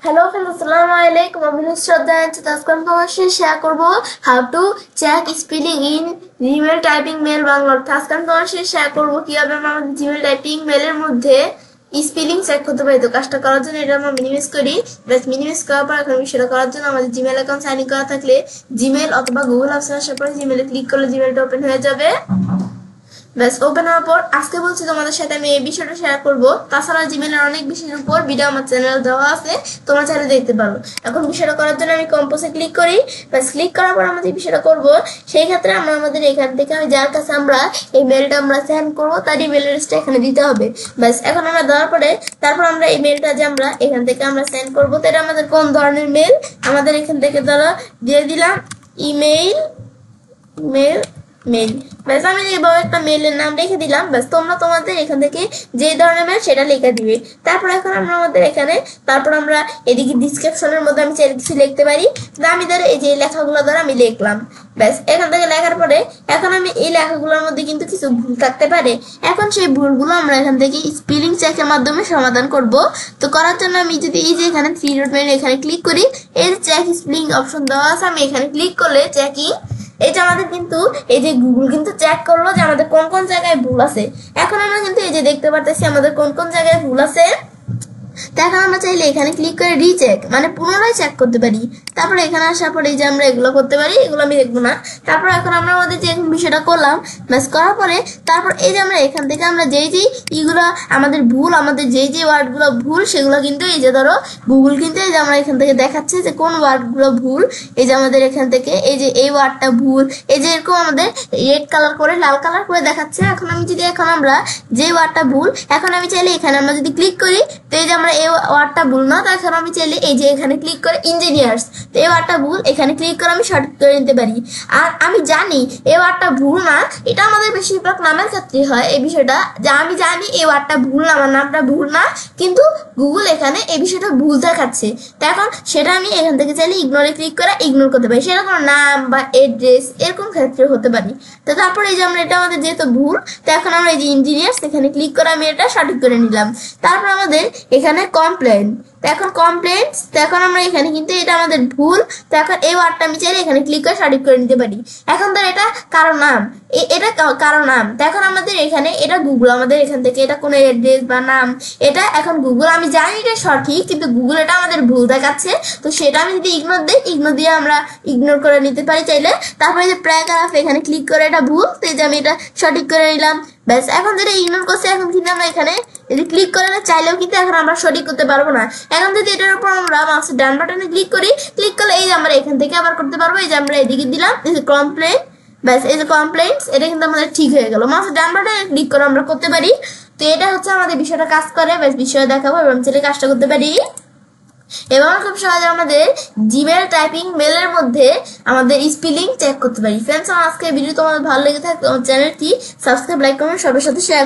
Hello friends, Assalamualaikum. আমি শ্রদ্ধা আজকে আমি তোমার সাথে শেয়ার করব how to check spelling in Gmail typing mail Bangla. আজকে আমি তোমার সাথে শেয়ার করব কিভাবে আমরা আমাদের Gmail typing mail এর মধ্যে স্পেলিং চেক করতে পারি। তো কাজটা করার জন্য এটা আমরা মিনিমাইজ করি। বাস মিনিমাইজ করার পর এখন সেটা করার জন্য আমাদের জিমেইল অ্যাকাউন্ট সাইন ইন করা থাকলে জিমেইল অথবা গুগল অ্যাপস আসার পরে জিমেইলে ক্লিক করলে জিমেইলটা ওপেন হয়ে যাবে। ব্যাস ওপেন হওয়ার পর আজকে বলছি তোমাদের সাথে আমি এই বিষয়টা শেয়ার করব। তাছাড়া জিমেইলের অনেক বিষয়ের উপর ভিডিও আমার চ্যানেলে দেওয়া আছে, তোমরা চাইলে দেখতে পারো। এখন বিষয়টা করার জন্য আমি কম্পোজে ক্লিক করি। ব্যাস ক্লিক করার পর আমরা যে বিষয়টা করব সেই ক্ষেত্রে আমরা আমাদের এখান থেকে যার কাছে আমরা এই মেলটা আমরা সেন্ড করব তার ইমেল অ্যাড্রেসটা এখানে দিতে হবে। ব্যাস এখন আমরা দেওয়ার পরে তারপর আমরা এই মেলটা যে আমরা এখান থেকে আমরা সেন্ড করব তো এটা আমাদের কোন ধরনের মেল আমাদের এখান থেকে ধরো দিয়ে দিলাম ইমেইল মেল মেল। ব্যাস আমি এইভাবে একটা মেলের নাম রেখে দিলাম। ব্যাস তোমরা তোমাদের এখান থেকে যে ধরনের মেল সেটা লিখে দিবে। তারপর এখন আমরা আমাদের এখানে তারপর আমরা এদিকে ডিসক্রিপশনের মধ্যে আমি কিছু লিখতে পারি। আমি ধরো এই যে লেখাগুলো ধরো আমি লিখলাম। ব্যাস এখান থেকে লেখার পরে এখন আমি এই লেখাগুলোর মধ্যে কিন্তু কিছু ভুল থাকতে পারে। এখন সেই ভুলগুলো আমরা এখান থেকে স্পেলিং চেকের মাধ্যমে সমাধান করব। তো করার জন্য আমি যদি এই যে এখানে থ্রি ডট মেনু এখানে ক্লিক করি, এই যে চেক স্পেলিং অপশন দেওয়া আছে, আমি এখানে ক্লিক করলে চেকিং এটা আমাদের কিন্তু এই যে গুগল কিন্তু চেক করলো যে আমাদের কোন কোন জায়গায় ভুল আছে। এখন আমরা কিন্তু এই যে দেখতে পারতেছি আমাদের কোন কোন জায়গায় ভুল আছে। তো এখন আমরা চাইলে এখানে ক্লিক করে রিচেক মানে পুনরায় চেক করতে পারি। তারপরে এখানে আসার পরে এই যে আমরা এগুলো করতে পারি, এগুলো আমি দেখবো না। তারপর এখন আমরা আমাদের যে বিষয়টা করলাম ব্যাস করার পরে তারপর এই যে আমরা এখান থেকে আমরা যেই এইগুলো আমাদের ভুল আমাদের যে ওয়ার্ডগুলো ভুল সেগুলো কিন্তু এই যে ধরো গুগল কিন্তু এই যে আমরা এখান থেকে দেখাচ্ছে যে কোন ওয়ার্ডগুলো ভুল। এই যে আমাদের এখান থেকে এই যে এই ওয়ার্ডটা ভুল, এই যে এরকম আমাদের রেড কালার করে লাল কালার করে দেখাচ্ছে। এখন আমি যদি এখন আমরা যে ওয়ার্ডটা ভুল এখন আমি চাইলে এখানে আমরা যদি ক্লিক করি তো এই যে আমরা এই ওয়ার্ডটা ভুল না, তো এখন আমি চাইলে এই যে এখানে ক্লিক করে ইঞ্জিনিয়ার্স তো এই ওয়ার্ডটা ভুল এখানে ক্লিক করে আমি সঠিক করে নিতে পারি। আর আমি জানি এই ওয়ার্ডটা ভুল না, এটা আমাদের বেশিরভাগ নামের ক্ষেত্রে হয় এই বিষয়টা যে আমি জানি এই ওয়ার্ডটা ভুল না, আমার নামটা ভুল না, কিন্তু গুগল এখানে এই বিষয়টা ভুল দেখাচ্ছে। তো এখন সেটা আমি এখান থেকে চাইলে ইগনোরে ক্লিক করে ইগনোর করতে পারি। সেটা কোনো নাম বা এড্রেস এরকম ক্ষেত্রে হতে পারি। তো তারপরে এই যে আমরা এটা আমাদের যেহেতু ভুল তো এখন আমরা এই যে ইঞ্জিনিয়ার্স এখানে ক্লিক করে আমি এটা সঠিক করে নিলাম। তারপর আমাদের এখানে কমপ্লেন, তো এখন কমপ্লেন্টস তো এখন আমরা এখানে কিন্তু এটা আমাদের ভুল, তো এখন এই ওয়ার্ডটা আমি চাইলে এখানে ক্লিক করে সঠিক করে নিতে পারি। এখন ধর এটা কারো নাম, এটা কারো নাম, তো এখন আমাদের এখানে এটা গুগল আমাদের এখান থেকে এটা কোনো অ্যাড্রেস বা নাম এটা এখন গুগল আমি জানি এটা সঠিক কিন্তু গুগল এটা আমাদের ভুল দেখাচ্ছে। তো সেটা আমি যদি ইগনোর দিই ইগনোর দিয়ে আমরা ইগনোর করে নিতে পারি চাইলে। তারপরে যে প্যারাগ্রাফ এখানে ক্লিক করে এটা ভুল, তো এই যে আমি এটা সঠিক করে নিলাম। ব্যাস এখন যেটা ইগনোর করছে এখন কিন্তু আমরা এখানে যদি ক্লিক করে চাইলেও কিন্তু এখন আমরা সঠিক করতে পারবো না। এখন যদি এটার উপর আমরা মাউসের ডান বাটনে ক্লিক করি, ক্লিক করলে এই যে আমরা এখান থেকে আবার করতে পারবো। এই যে আমরা এদিকে দিলাম এই যে কমপ্লেন, ব্যাস এই যে কমপ্লেন্টস এটা কিন্তু আমাদের ঠিক হয়ে গেল। মাউসের ডান বাটনে ক্লিক করে আমরা করতে পারি। তো এটা হচ্ছে আমাদের বিষয়টা কাজ করে। ব্যাস বিষয় দেখাবো এবং চাইলে কাজটা করতে পারি এবং খুব সহজে আমাদের জিমেইল টাইপিং মেলের মধ্যে আমাদের স্পেলিং চেক করতে পারি। ফ্রেন্ডস, আমার আজকে ভিডিও তোমাদের ভালো লেগে থাকে আমার চ্যানেলটি সাবস্ক্রাইব লাইক কমেন্ট সবার সাথে শেয়ার